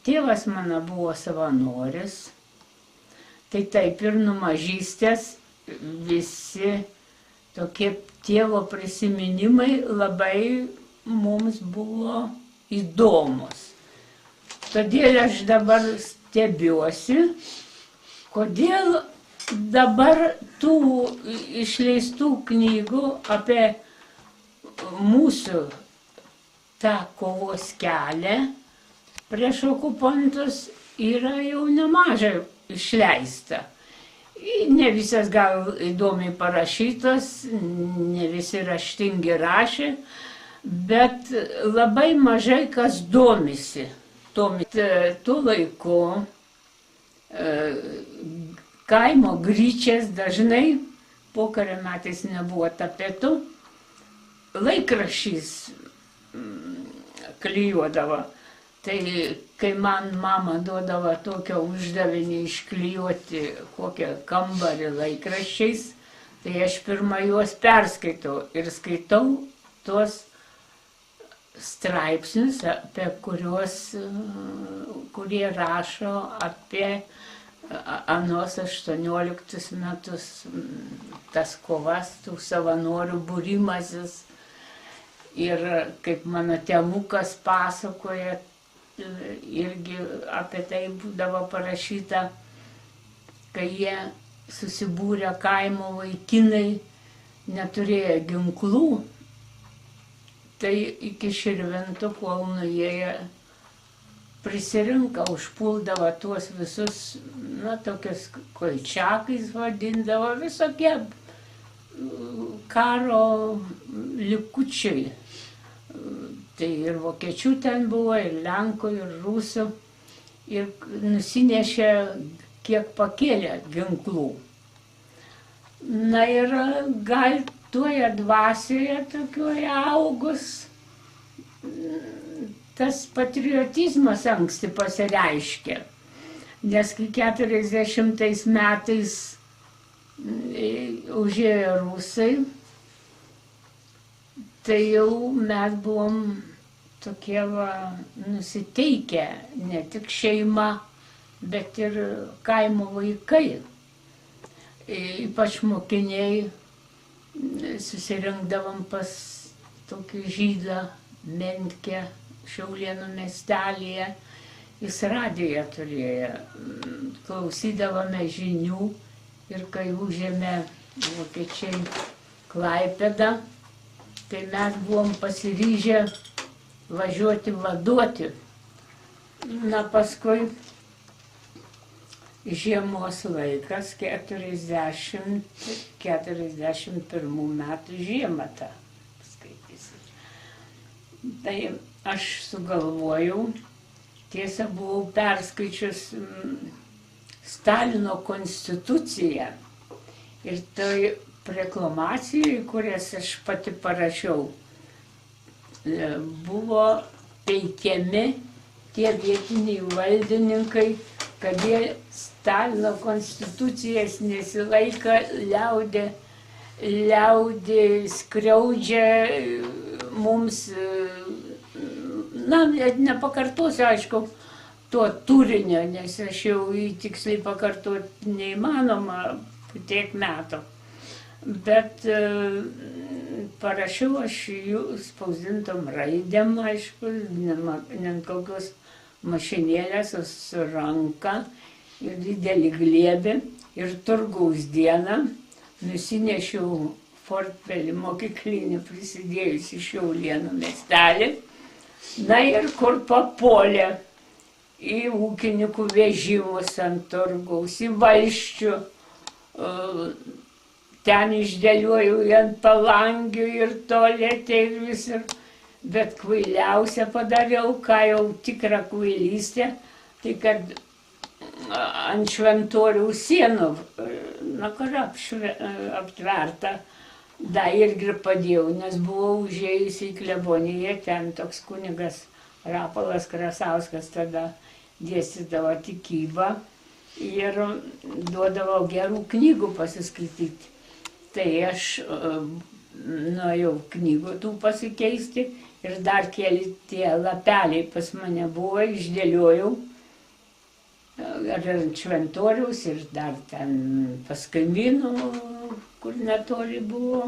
tėvas mano buvo savanoris, tai taip ir nuo mažystės visi tokie tėvo prisiminimai labai mums buvo įdomus. Todėl aš dabar stebiuosi, kodėl dabar tų išleistų knygų apie mūsų tą kovos kelią prieš okupantus yra jau nemažai išleista. Ne visas gal įdomiai parašytos, ne visi raštingi rašė, bet labai mažai kas domisi. Tuo laiku kaimo gryčias dažnai, pokario metais nebuvo tapetų, laikraščiais klijuodavo. Tai kai man mama duodavo tokią uždavinį išklijuoti kokią kambarį laikraščiais, tai aš pirmą juos perskaitau ir skaitau tuos straipsnius, apie kurie rašo apie anos 18 metus, tas kovas, tų savanorių būrimasis. Ir kaip mano tėvukas pasakoja, irgi apie tai būdavo parašyta, kai jie susibūrė kaimo vaikinai, neturėjo ginklų, tai iki Širvintų, kol nuėjo, prisirinka, užpuldavo tuos visus, tokius kolčiakais vadindavo, visokie karo likučiai. Tai ir vokiečių ten buvo, ir lenkų, ir rusų, ir nusinešė, kiek pakėlė ginklų. Na ir gal toje dvasioje tokioje augus, tas patriotizmas anksti pasireiškė. Nes kai 40 metais užėjo rusai, tai jau mes buvom tokie nusiteikę, ne tik šeima, bet ir kaimo vaikai. Ypač mokiniai susirinkdavom pas tokį žydą Mentkę Šiaulėnų miestelyje. Jis radiją turėjo, klausydavome žinių ir kai užėmė vokiečiai Klaipėdą, tai mes buvom pasiryžę važiuoti vaduoti. Na paskui žiemos laikas, 41 metų žiemą tą skaitysi. Tai aš sugalvojau, tiesa buvau perskaičius Stalino konstituciją ir tai reklamacijai, kurias aš pati parašiau, buvo teikiami tie vietiniai valdininkai, kad jie Stalino konstitucijas nesilaiko, liaudį skriaudžia mums, nepakartosiu, aišku, to turinio, nes aš jau jį tiksliai pakartoti neįmanoma tiek metų. Bet parašiau aš jų spausdintom raidėm, aišku, ne kokios mašinėlės, su ranka ir didelį glėbį. Ir turgaus dieną nusinešiau portfelį mokyklinį prisidėjus į Šiaulėnų miestelį. Na ir kur papuolė į ūkininkų vežimus ant turgaus, į valsčių, ten išdėliojau ant palangių ir tualete ir visur. Bet kvailiausia padariau, ką jau tikrą kvailystę, tai kad ant šventoriaus sienų, kur aptverta, da irgi padėjau, nes buvau užėjusi į kleboniją, ten toks kunigas Rapolas Krasauskas tada dėstydavo tikybą ir duodavo gerų knygų pasiskaityti. Tai aš nuėjau knygų tų pasikeisti ir dar keli tie lapeliai pas mane buvo, išdėliojau ar ant šventoriaus ir dar ten pas kaimynų, kur netoli buvo.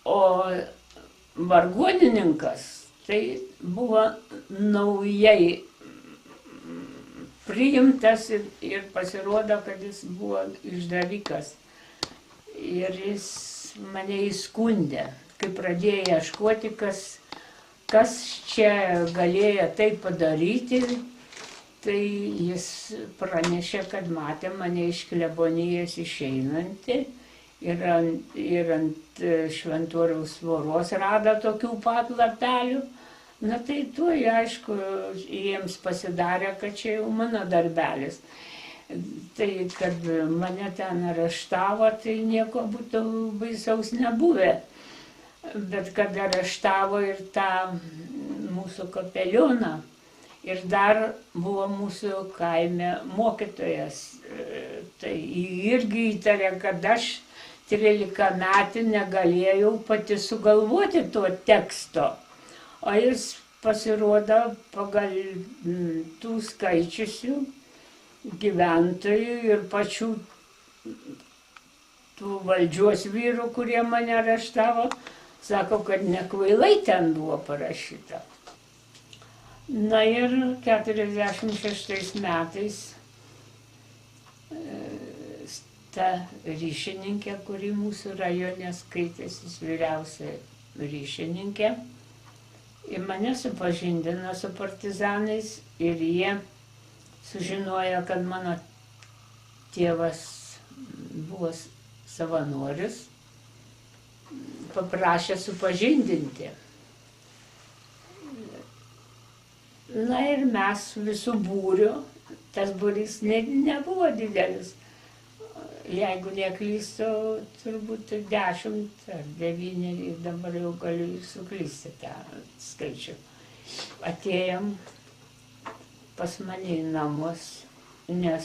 O vargonininkas tai buvo naujai priimtas ir pasirodo, kad jis buvo išdavikas. Ir jis mane įskundė, kai pradėjo ieškoti, kas čia galėjo tai padaryti. Tai jis pranešė, kad matė mane iš klebonijos išeinantį ir ant šventoriaus tvoros rado tokių pat lapelių. Na tai tuoj, aišku, jiems pasidarė, kad čia jau mano darbelis. Tai, kad mane ten areštavo, tai nieko būtų baisaus nebuvę. Bet kad areštavo ir tą mūsų kapelioną, ir dar buvo mūsų kaime mokytojas, tai irgi įtarė, kad aš 13 metų negalėjau pati sugalvoti to teksto. O jis pasirodo pagal tų skaičiusių gyventojų ir pačių tų valdžios vyrų, kurie mane areštavo, sako, kad nekvailai ten buvo parašyta. Na ir 46 metais ta ryšininkė, kuri mūsų rajone skaitėsi, vyriausia ryšininkė, ir mane supažindino su partizanais ir jie sužinojo, kad mano tėvas buvo savanoris, paprašė supažindinti. Na ir mes visų būrių, tas būrys nebuvo didelis, jeigu neklystu, turbūt 10 ar 9, ir dabar jau galiu suklysti tą skaičių. Atėjom pas mane į namus, nes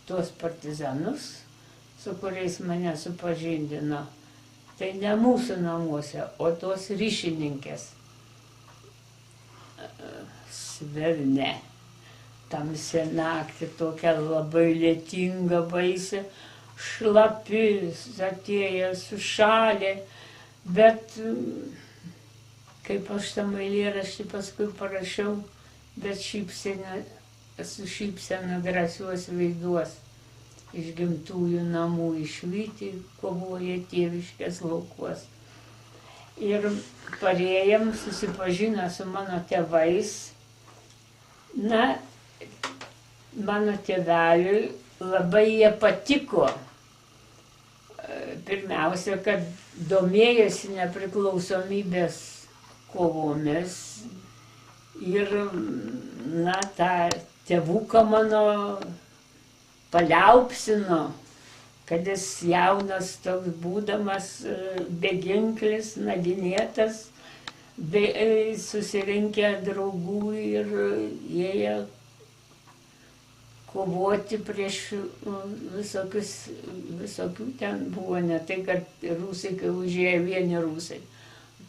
tuos partizanus, su kuriais mane supažindino, tai ne mūsų namuose, o tos ryšininkės. Sverne, tamsią naktį, tokia labai lietinga, baisi, šlapi, atėjo, sušalė, bet kaip aš tam eilėraštį paskui parašiau, bet su šypsena drąsiuos veiduos, iš gimtųjų namų išvyti, kovoja tėviškės laukuos. Ir parėjom, susipažino su mano tėvais. Na, mano tėveliui labai jie patiko. Pirmiausia, kad domėjosi nepriklausomybės kovomis ir, na, tą tėvuką mano paliaupsino, kad jis jaunas toks būdamas, beginklis, naginėtas, susirinkę draugų ir ėjo kovoti prieš visokių ten buvo, ne tai, kad rusai, kai užėjo vieni rusai.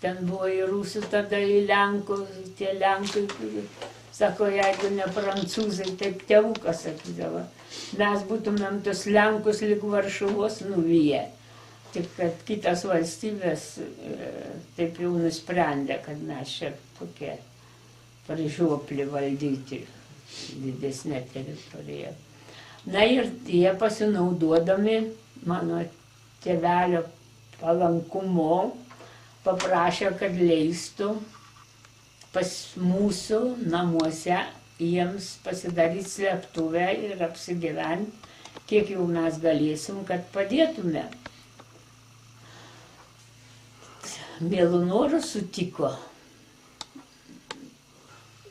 Ten buvo į rusų, tada į lenkų, tie lenkai, sako, jeigu ne prancūzai, taip tėvukas sakydavo. Mes būtumėm tos lenkus lyg Varšuvos nuvyję. Tik kad kitas valstybės taip jau nusprendė, kad mes čia tokie pražioplį valdyti didesnė teritorija. Na ir jie pasinaudodami mano tėvelio palankumu paprašė, kad leistų pas mūsų namuose jiems pasidaryti slėptuvę ir apsigyventi, kiek jau mes galėsim, kad padėtume. Mielų norų sutiko.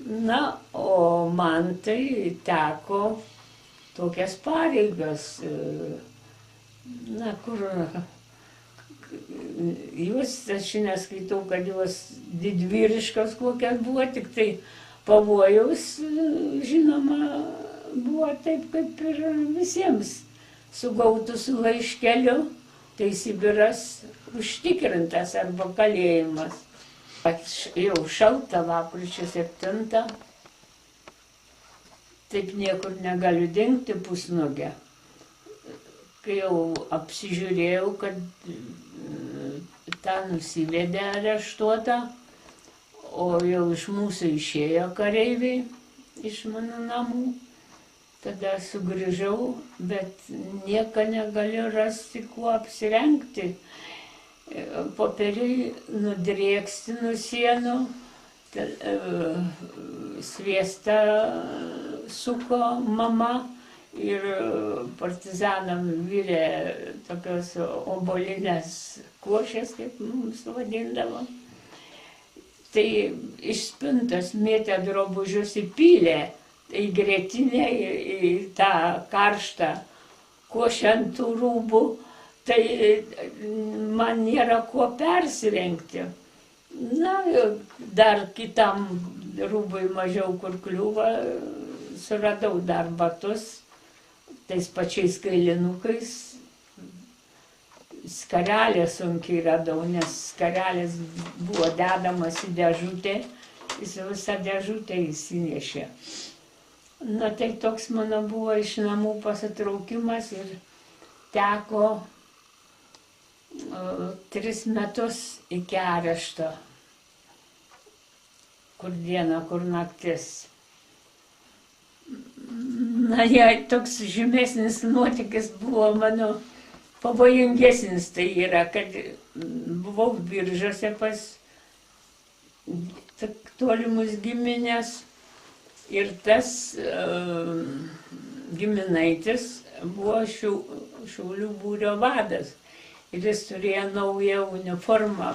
Na, o man tai teko tokias pareigas, na, kur jūs, aš neskaitau, kad jos didvyriškos kokias buvo, tik tai pavojaus, žinoma, buvo taip, kaip ir visiems sugautų su laiškeliu, tai Sibiras užtikrintas arba kalėjimas. Jau šalta, lapkričio 7. taip niekur negaliu dingti pusnugę. Kai jau apsižiūrėjau, kad tą nusivedė areštuotą, o jau iš mūsų išėjo kareiviai, iš mano namų, tada sugrįžau, bet nieko negaliu rasti, kuo apsirengti. Popieriai nudrėksti nuo sienų, sviestą suko mama ir partizanam virė tokios obuolinės košės, kaip mums vadindavo. Tai iš spintos mėtė drabužius įpylė į grėtinę, į tą karštą košę ant tų rūbų. Tai man nėra kuo persirengti. Na, dar kitam rūbui mažiau kur kliūva, suradau dar batus, tais pačiais kailinukais. Skarelę sunkiai radau, nes skarelės buvo dedamas į dėžutę, jis visą dėžutę įsinešė. Na, tai toks mano buvo iš namų pasitraukimas ir teko 3 metus iki arešto, kur diena, kur naktis. Na, toks žymesnis nuotykis buvo mano pavojingesnis, tai yra, kad buvau Biržuose pas tolimus giminės ir tas giminaitis buvo Šaulių būrio vadas. Ir jis turėjo naują uniformą.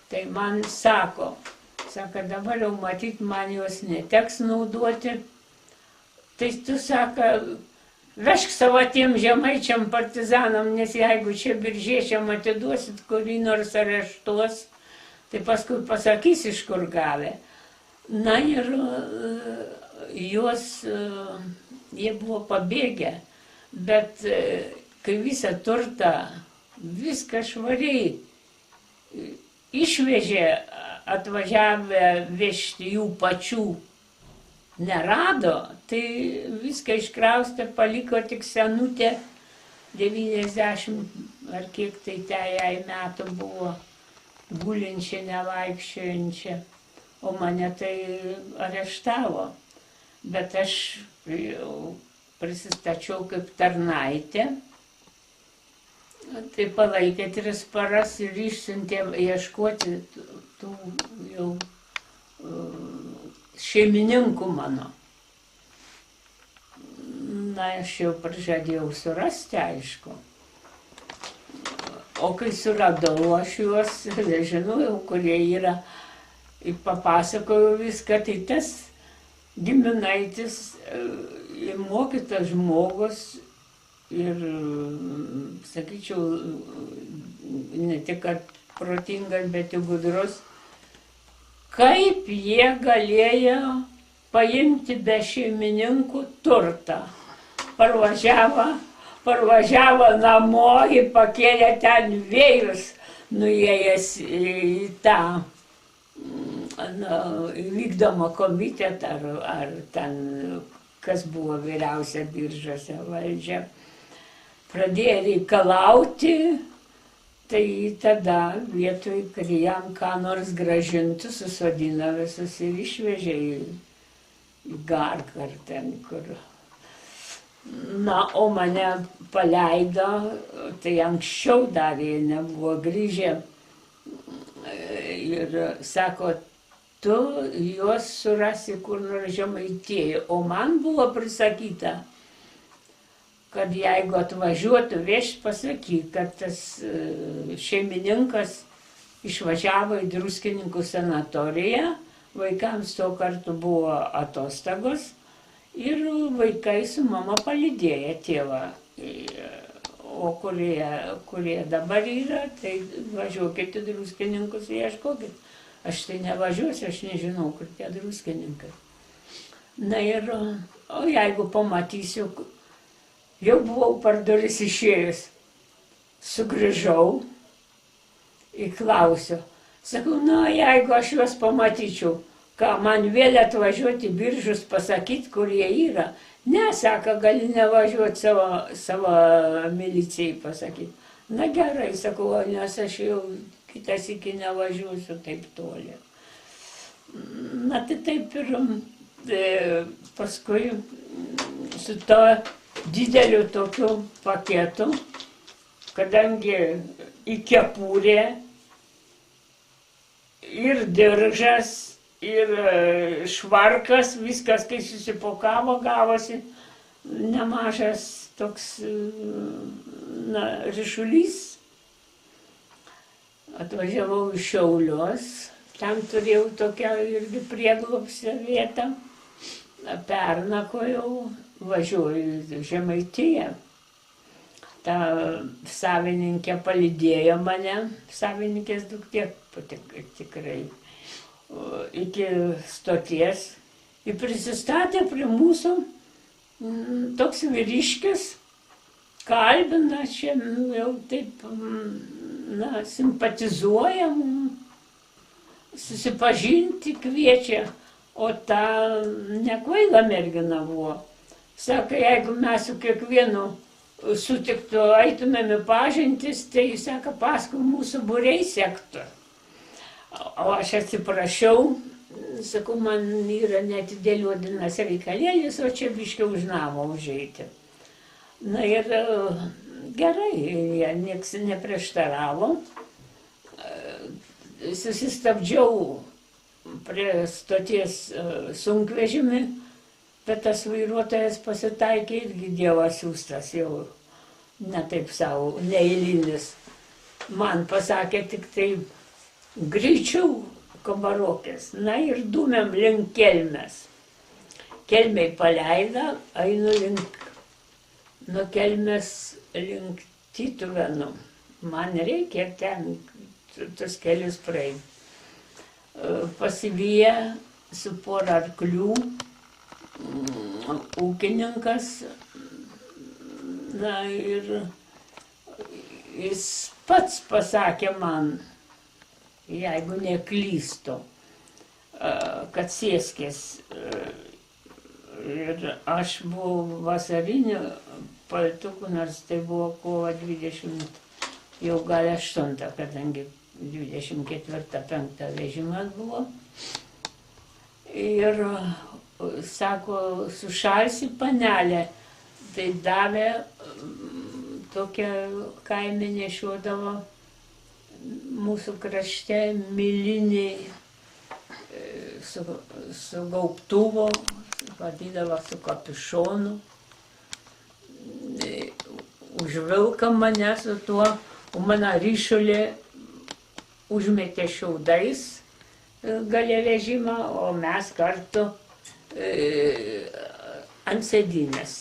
Tai man sako, dabar jau matyt, man jos neteks naudoti. Tai tu, sako, vežk savo tiem žemaičiam partizanam, nes jeigu čia biržiečiam atiduosit, kurį nors areštuos, tai paskui pasakys, iš kur gavę. Na ir jie buvo pabėgę, bet kai visą turtą, viską švariai išvežė, atvažiavę vežti jų pačių nerado, tai viską iškraustė, paliko tik senutė, 90 ar kiek tai jai metų buvo, gulinčia, nevaikščiojančia, o mane tai areštavo. Bet aš prisistačiau kaip tarnaitė. Tai palaikė 3 paras ir išsiuntė ieškoti tų jau šeimininkų mano. Na, aš jau pažadėjau surasti, aišku. O kai suradau aš juos, žinojau, kurie yra, ir papasakojau viską, tai tas giminaitis, mokytas žmogus, ir, sakyčiau, ne tik protingas, bet ir gudrus, kaip jie galėjo paimti be šeimininkų turtą. Parvažiavo namo ir pakėlė ten vėjus, nuėjęs į tą vykdomą komitetą, ar ten, kas buvo vyriausia Biržuose valdžia. Pradėjo reikalauti, tai tada vietoj, kad jam ką nors grąžintų, susodino visus ir išvežė į Garką ar ten, kur. Na, o mane paleido, tai anksčiau dar jie nebuvo grįžę. Ir sako, tu juos surasi kur nors Žemaitijoje. O man buvo prisakyta, kad jeigu atvažiuotų vežti, pasakyk, kad tas šeimininkas išvažiavo į Druskininkų sanatoriją, vaikams to kartu buvo atostogos ir vaikai su mama palydėjo tėvą. O kurie dabar yra, tai važiuokit į Druskininkus ir ieškokit. Aš tai nevažiuosiu, aš nežinau, kur tie Druskininkai. Na ir, o jeigu pamatysiu, jau buvau per duris išėjus, sugrįžau ir klausiu. Sakau, na, jeigu aš juos pamatyčiau, ką man vėl atvažiuoti į Biržus, pasakyti, kur jie yra. Ne, sako, gali nevažiuoti savo milicijai pasakyti. Na gerai, sakau, nes aš jau kitas iki nevažiuosiu taip toli. Na tai taip ir paskui su to dideliu tokiu paketu, kadangi į kepurę ir diržas, ir švarkas, viskas, kai susipakavo, gavosi nemažas toks ryšulys. Atvažiavau į Šiaulius, ten turėjau tokią irgi prieglobsčio vietą, pernakojau, važiuoju į Žemaitiją. Ta savininkė palydėjo mane, savininkės duktė tikrai, iki stoties. Ir prisistatė prie mūsų toks vyriškis, kalbina, čia jau taip, simpatizuoja, susipažinti kviečia, o ta nekvaila mergina buvo. Sako, jeigu mes su kiekvienu sutiktų, eitumėm į pažintis, tai, sako, paskui mūsų būriai sektų. O aš atsiprašiau, sakau, man yra neatidėliotinas reikalėlis, o čia biškiau už namą užeiti. Na ir gerai, jie nieks neprieštaravo. Susistabdžiau prie stoties sunkvežimį, bet tas vairuotojas pasitaikė irgi Dievo siųstas, jau ne taip savo, neeilinis. Man pasakė tik tai greičiau Kabarokės. Na ir dūmėm link Kelmės. Kelmei paleido, einu nuo Kelmės link Tytuvėnų. Man reikia ten tus kelius praeiti. Pasivyję su pora arklių, ūkininkas, na ir jis pats pasakė man, jeigu neklystu, kad sėskis. Ir aš buvau vasariniu paltuku, nors tai buvo kovo 20, jau gal 8, kadangi 24-5 vežimas buvo. Ir sako, sušalsi panelė, tai davė tokią kaime nešiodavo mūsų krašte milinį su gaubtuvo, vadydavo su kapišonu. Užvilka mane su tuo, o mano ryšulį užmetė šiaudais gale vežimą, o mes kartu ant sėdynės.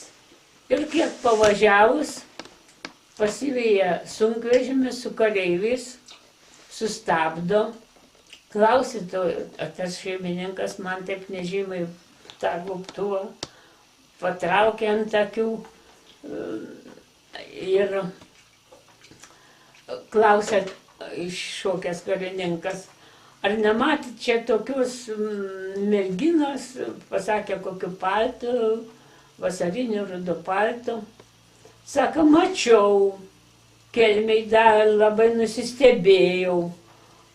Ir kiek pavažiavus, pasiveja sunkvežimis su kareiviais, sustabdo, klausė, tas šeimininkas man taip nežymai tą gaubtuvą, patraukė ant akių ir klausė iššokęs karininkas, ar nematyt čia tokios merginos, pasakė kokiu paltu, vasariniu rudu paltu. Sako, mačiau, Kelmei dar labai nusistebėjau,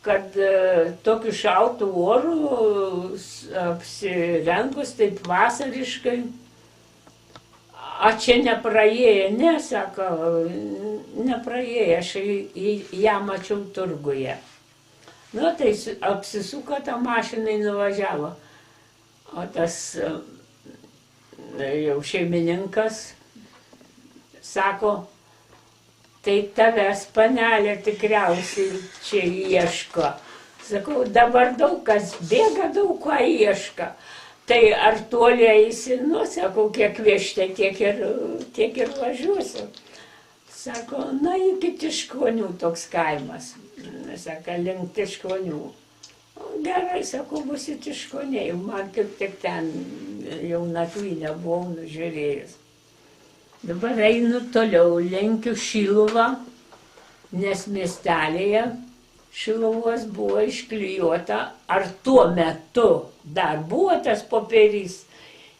kad tokiu šaltu oru apsirengus taip vasariškai. A čia nepraėjo, ne, sako, nepraėjo, aš ją mačiau turguje. Nu, tai apsisuko tą mašiną ir nuvažiavo. O tas jau šeimininkas sako, tai tavęs panelė tikriausiai čia ieško. Sakau, dabar daug kas bėga, daug ką ieško. Tai ar toli eisi, nu, sakau, kiek vežti, tiek ir važiuosiu. Sako, na, iki Tiškonių toks kaimas. Sako, link Tiškonių. Gerai, sakau, bus į Tiškoniai, man kaip tik ten jau nakvynę buvau nužiūrėjus. Dabar einu toliau, lenkiu Šiluvą, nes miestelėje Šiluvos buvo išklijuota, ar tuo metu dar buvo tas popierys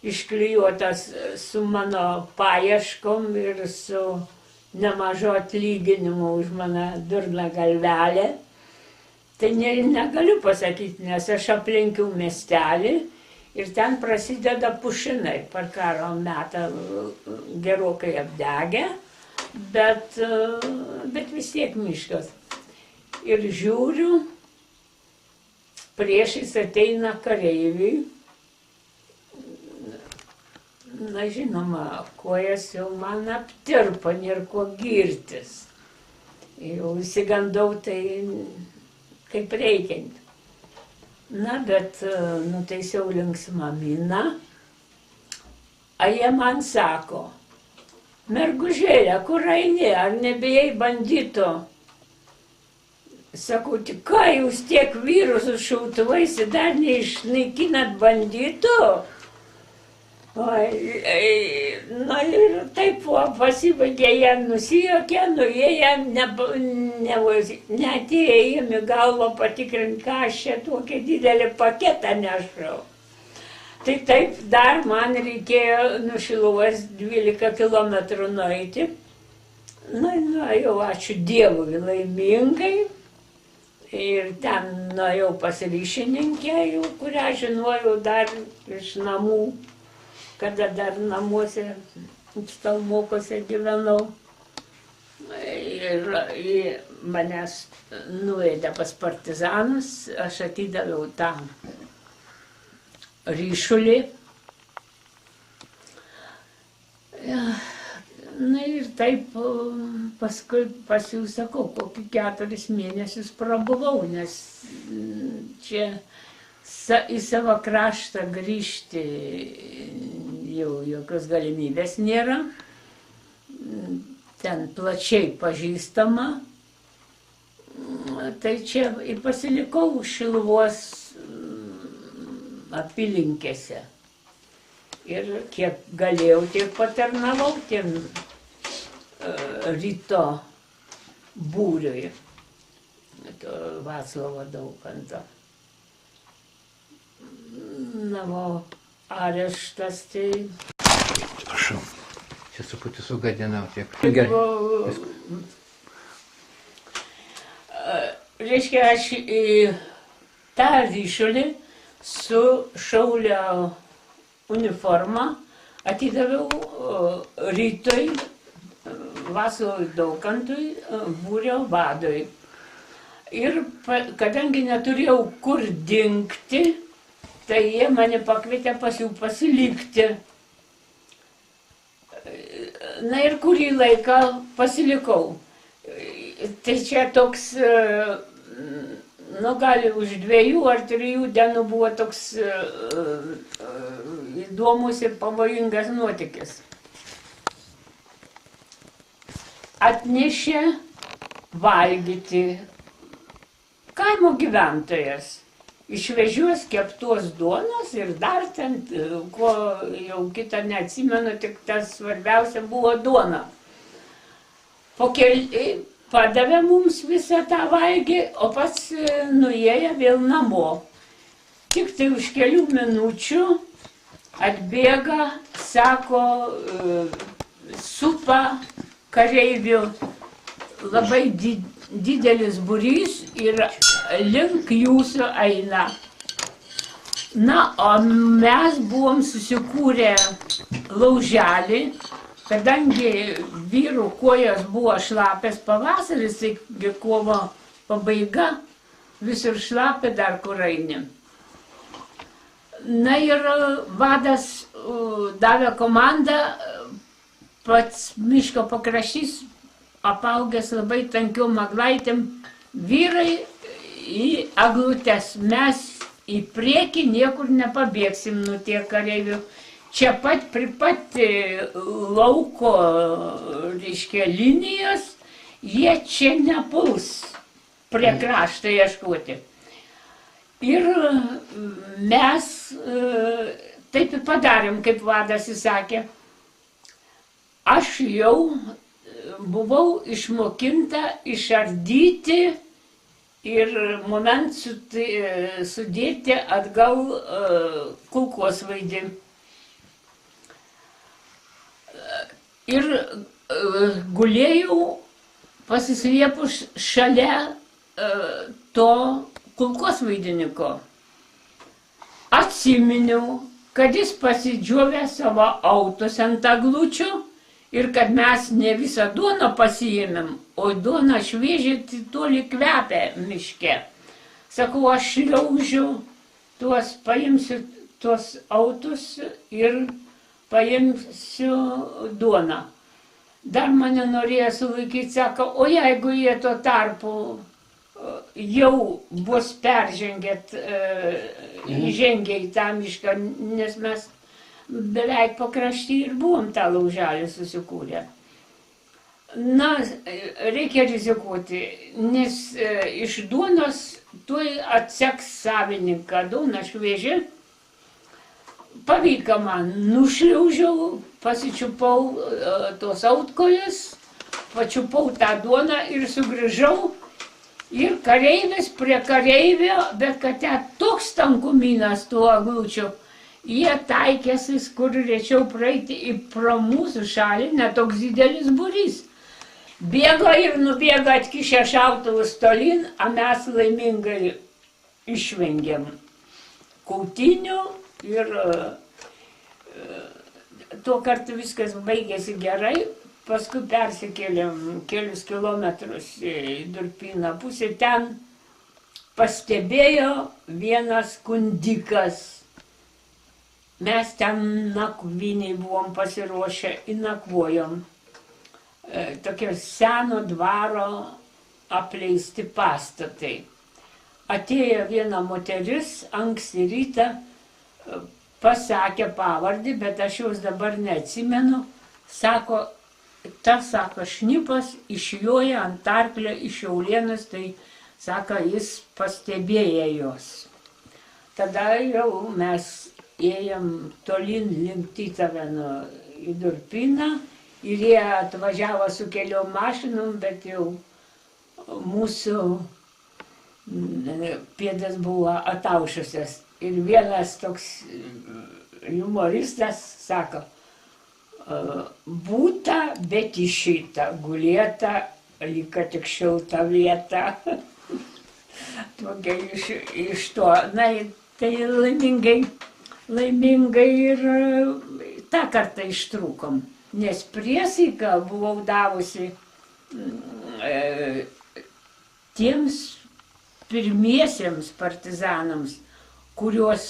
išklijuotas su mano paieškom ir su nemažo atlyginimu už mano durną galvelę. Tai negaliu pasakyti, nes aš aplenkiau miestelį ir ten prasideda pušinai. Per karo metą gerokai apdegę, bet vis tiek miškas. Ir žiūriu, priešais ateina kareiviai. Na, žinoma, kojas jau man aptirpo, nėr ko girtis. Jau įsigandau tai kaip reikiant. Na, bet nutaisiau linksmą miną. A jie man sako, mergužėlė, kur eini, ar nebijai bandito? Sakau, tik ką jūs tiek vyrų su šautuvais ir dar neišnaikinat bandito? Na ir taip pasibaigė, jie nusijuokė, jie neatėjom į galvą patikrinti, ką aš čia tokį didelį paketą nešau. Tai taip, dar man reikėjo nuo Šiluvos 12 kilometrų nueiti. Na, jau ačiū Dievui laimingai. Ir ten nuėjau pas ryšininkę, kurią žinojau dar iš namų, kada dar namuose, Stalmokose gyvenau. Ir manęs nuvedė pas partizanus, aš atidaviau tą ryšulį. Na ir taip paskui pas jų sakau, kokį 4 mėnesius prabuvau, nes čia į savo kraštą grįžti jau jokios galimybės nėra. Ten plačiai pažįstama. Tai čia ir pasilikau Šiluvos apylinkėse. Ir kiek galėjau, tiek patarnavau tiem ryto būriui, Vaclovo Daukanto. Na, o areštas tai... Prašau, čia truputį sugadinau tiek. Reiškia, aš į tą ryšulį su šaulio uniformą atidaviau rytoj Vaclovui Daukantui, būrio vadui. Ir kadangi neturėjau kur dingti, tai jie mane pakvietė pas jų pasilikti. Na ir kurį laiką pasilikau. Tai čia toks, nu gali už 2 ar 3 dienų buvo toks įdomus ir pavojingas nuotykis. Atnešė valgyti kaimo gyventojas. Išvežios keptos duonos ir dar ten, ko jau kitą neatsimenu, tik tas svarbiausia buvo duona. Padavė mums visą tą valgį, o pats nuėjo vėl namo. Tik tai už kelių minučių atbėga, sako, supa kareivių labai didelis būrys ir link jūsų eina. Na, o mes buvom susikūrę lauželį, kadangi vyrų kojos buvo šlapės pavasaris, tai kovo pabaiga, visur šlapė dar kur eini. Na ir vadas davė komandą, pats miško pakraštys apaugęs labai tankiom eglaitėm, vyrai į eglutes, mes į priekį niekur nepabėgsim nuo tie kareivių. Čia pat lauko, reiškia, linijos, jie čia nepuls prie krašto ieškoti. Ir mes taip ir padarėm, kaip vadas įsakė. Aš jau buvau išmokinta išardyti ir moment sudėti atgal kulkosvaidį. Ir gulėjau pasislėpus šalia to kulkosvaidininko. Atsiminiau, kad jis pasidžiovė savo autos ant aglučių ir kad mes ne visą duoną pasiėmėm, o duoną šviežiai toli kvepia miške. Sakau, aš šliaužiu paimsiu tuos autus ir paimsiu duoną. Dar mane norėjo sulaikyti, sako, o jeigu jie tuo tarpu jau bus peržengėt, įžengę į tą mišką, nes mes beveik pakrašty ir buvom tą lauželį susikūrę. Na, reikia rizikuoti, nes iš duonos tuoj atseks savininką, duona šviežia. Pavyko man, nušliaužiau, pasičiupau tos autkojas, pačiupau tą duoną ir sugrįžau. Ir kareivis prie kareivio, bet kad ten toks tankumynas tų aglučių, jie taikėsis, kur rečiau praeiti į pro mūsų šalį, netoks didelis būrys. Bėgo ir nubėgo atkišę šautuvus tolyn, o mes laimingai išvengėm kautynių ir tuo kartu viskas baigėsi gerai. Paskui persikėlėm kelius kilometrus į Durpyną pusę. Ten pastebėjo vienas kundikas. Mes ten nakvyniai buvom pasiruošę, įnakvojom. Tokio seno dvaro apleisti pastatai. Atėjo viena moteris, anksti rytą, pasakė pavardį, bet aš jos dabar neatsimenu. Sako, šnipas išjoja ant arklio iš Šiaulėnus, tai, sako, jis pastebėjo jos. Tada jau mes ėjom tolyn link Tytuvėnų į Durpyną ir jie atvažiavo su keliom mašinom, bet jau mūsų pėdas buvo ataušusios. Ir vienas toks humoristas sako, būta, bet išeita, gulėta, liko tik šilta vieta. Tokia iš to. Na, tai laimingai ir tą kartą ištrūkom. Nes priesaiką buvau davusi tiems pirmiesiems partizanams, kuriuos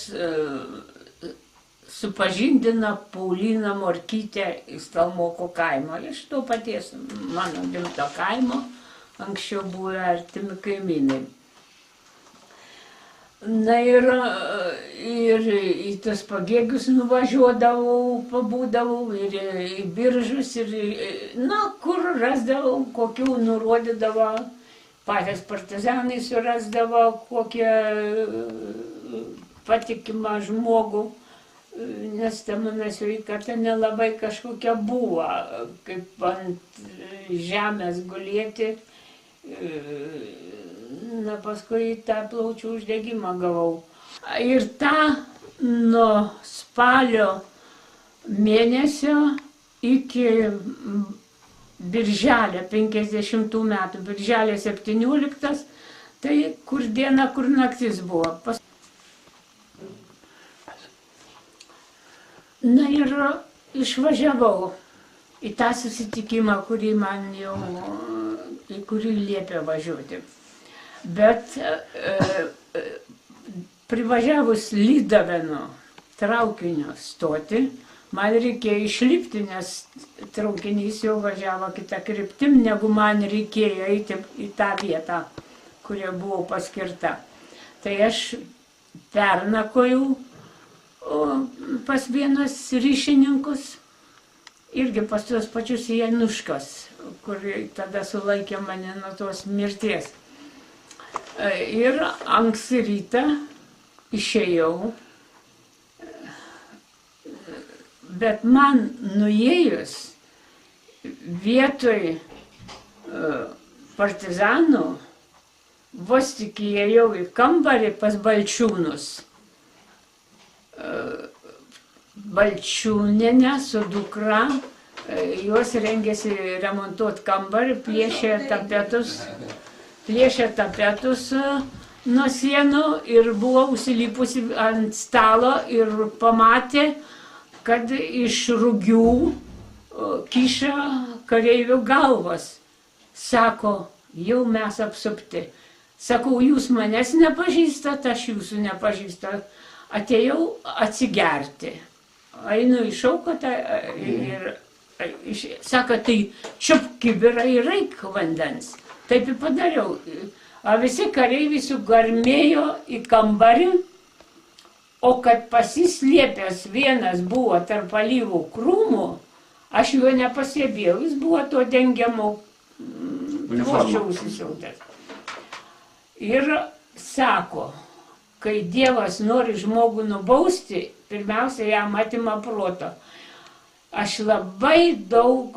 supažindina Paulina Morkytė iš Stalmoko kaimo. Iš to paties mano gimto kaimo anksčiau buvo artimi kaimynai. Na ir į tas pagėgius nuvažiuodavau, pabūdavau ir į Biržus, ir, na, kur rasdavau, kokių nurodydavo, patys partizanai surasdavo kokią patikimą žmogų. Nes ta mano sveikata nelabai kažkokia buvo, kaip ant žemės gulėti. Na, paskui tą plaučių uždegimą gavau. Ir tą nuo spalio mėnesio iki birželio 50 metų, birželio 17, tai kur diena, kur naktis buvo. Na ir išvažiavau į tą susitikimą, kurį man jau, į kurį liepė važiuoti. Bet privažiavus Lydavėnų traukinio stotį, man reikėjo išlipti, nes traukinys jau važiavo kitą kryptim, negu man reikėjo eiti į tą vietą, kurioje buvau paskirta. Tai aš pernakojau pas vienus ryšininkus, irgi pas tuos pačius Januškos, kur tada sulaikė mane nuo tos mirties. Ir anksti rytą išėjau, bet man nuėjus vietoj partizanų vos tik įėjau į kambarį pas Balčiūnus. Balčiūnienė su dukra, jos rengėsi remontuoti kambarį, plėšė tapetus nuo sienų ir buvo užsilipusi ant stalo ir pamatė, kad iš rūgių kiša kareivių galvas. Sako, jau mes apsupti. Sakau, jūs manęs nepažįstat, aš jūsų nepažįstat. Atėjau atsigerti. Einu į šaukotą ir sako, tai čiupk kibirą ir eik vandens. Taip ir padariau. O visi kareiviai sugarmėjo į kambarį, o kad pasislėpęs vienas buvo tarp alyvų krūmų, aš jo nepastebėjau, jis buvo to dengiamo ploščio užsisiautęs. Ir sako, kai Dievas nori žmogų nubausti, pirmiausia, jam atima proto. Aš labai daug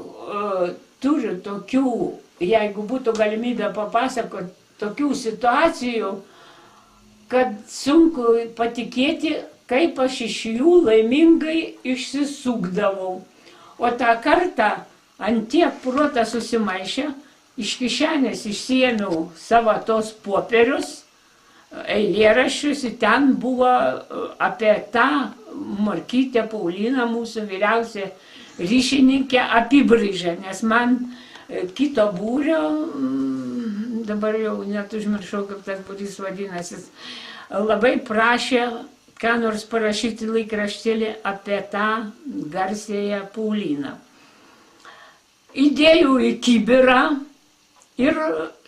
turiu tokių, jeigu būtų galimybė papasakoti, tokių situacijų, kad sunku patikėti, kaip aš iš jų laimingai išsisukdavau. O tą kartą ant tiek protas susimaišė, iš kišenės išsiėmiau savo tos popierius, eilėraščius, ir ten buvo apie tą Morkytę Pauliną, mūsų vyriausią ryšininkę, apibraižę, nes man kito būrio, dabar jau net užmiršau, kaip tas būrys vadinasi, labai prašė, ką nors parašyti laikraštėlį apie tą garsėją Pauliną. Įdėjau į kibirą ir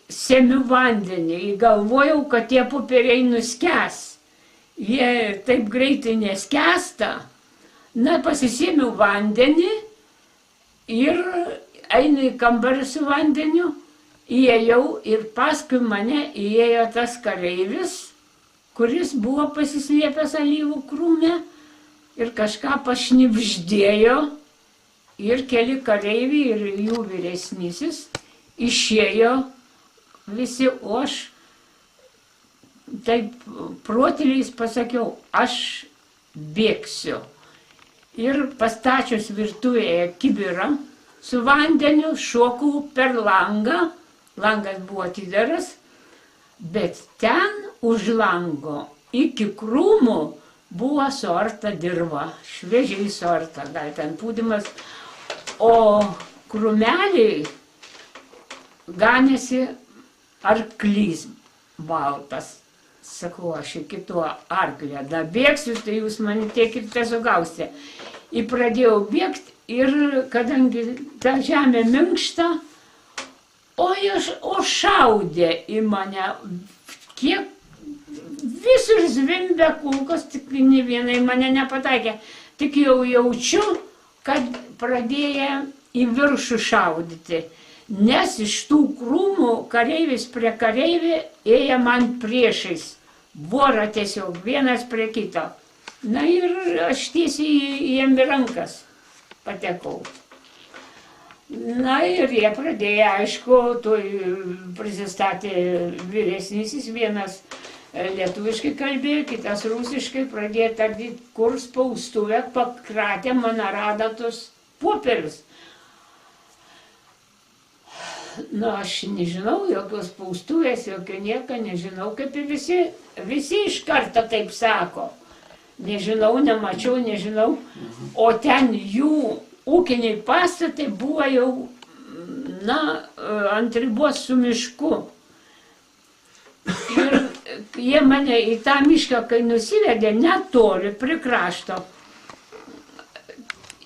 semiu vandenį. Galvojau, kad tie popieriai nuskęs. Jie taip greitai neskęsta. Na, pasisėmiau vandenį ir einu į kambarį su vandeniu. Įėjau ir paskui mane įėjo tas kareivis, kuris buvo pasislėpęs alyvų krūme ir kažką pašnibždėjo. Ir keli kareiviai ir jų vyresnysis išėjo visi, o aš taip protėliais pasakiau, aš bėgsiu. Ir pastačius virtuvėje kibirą su vandeniu šokau per langą, langas buvo atidaras, bet ten už lango iki krūmų buvo suarta dirva, šviežiai suarta, gal ten pūdymas. O krūmeliai ganėsi arklys baltas. Sakau, aš iki to arklio dabėgsiu, tai jūs mane tiek ir tesugausite. Ir pradėjau bėgti ir kadangi ta žemė minkšta, o šaudė į mane, kiek visur zvimbė kulkos, tik nei vienai mane nepataikė. Tik jau jaučiu, kad pradėjo į viršų šaudyti, nes iš tų krūmų kareivis prie kareivį ėjo man priešais, vorą tiesiog vienas prie kito. Na ir aš tiesiai jiem į rankas patekau. Na ir jie pradėjo, aišku, prisistatė vyresnysis, vienas lietuviškai kalbėjo, kitas rusiškai, pradėjo tardyti, kur spaustuvę pakratė mano radatus popierius. Na, aš nežinau, jokios spaustuvės, jokio nieko, nežinau, kaip ir visi iš karto taip sako. Nežinau, nemačiau, nežinau. O ten jų ūkiniai pastatai buvo jau, na, ant ribos su mišku. Ir jie mane į tą mišką, kai nusivedė, netoli prie krašto,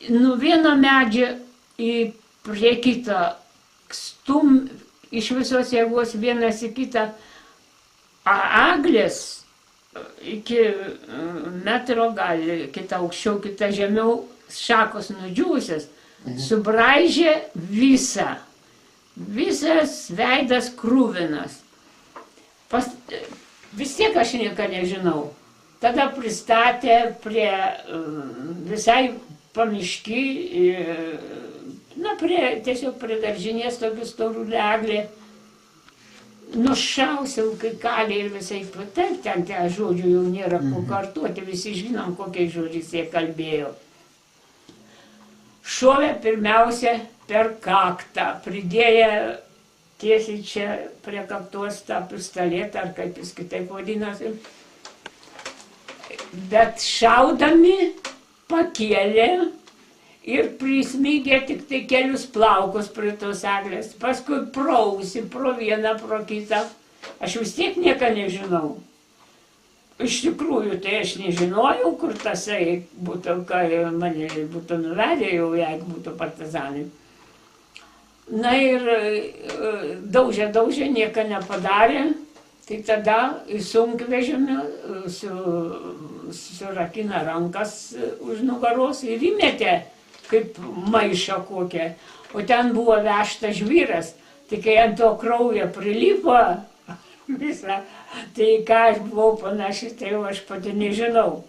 nuo vieno medžio prie kito, iš visos jėgos vienas į kitą, aglės iki metro, gal kita aukščiau, kita žemiau, šakos nudžiūvusios, subraižė visą. Visas veidas krūvinas. Vis tiek aš nieko nežinau. Tada pristatė prie visai pamišky, na, tiesiog prie daržinės tokių storų eglė. nušausiau, kai kalė ir visai taip, ten tie žodžių jau nėra ko kartuoti, visi žinom, kokiais žodžiais jie kalbėjo. Šovė pirmiausia per kaktą, pridėję tiesiai čia prie kaktos tą pistoletą, ar kaip jis kitaip vadinasi. Bet šaudami pakėlė ir prismygė tik tai kelius plaukus prie tos eglės. Paskui prausi pro vieną, pro kitą. Aš vis tiek nieko nežinau. Iš tikrųjų, tai aš nežinojau, kur tasai būtų, kai mane būtų nuvedę jau, jeigu būtų partizanai. Na ir daužė, nieko nepadarė. Tai tada į sunkvežimį surakina rankas už nugaros ir įmetė kaip maišą kokią. O ten buvo vežtas žvyras. Tai kai ant to kraujo prilipo visą, tai ką aš buvau panaši, tai jau aš pati nežinau.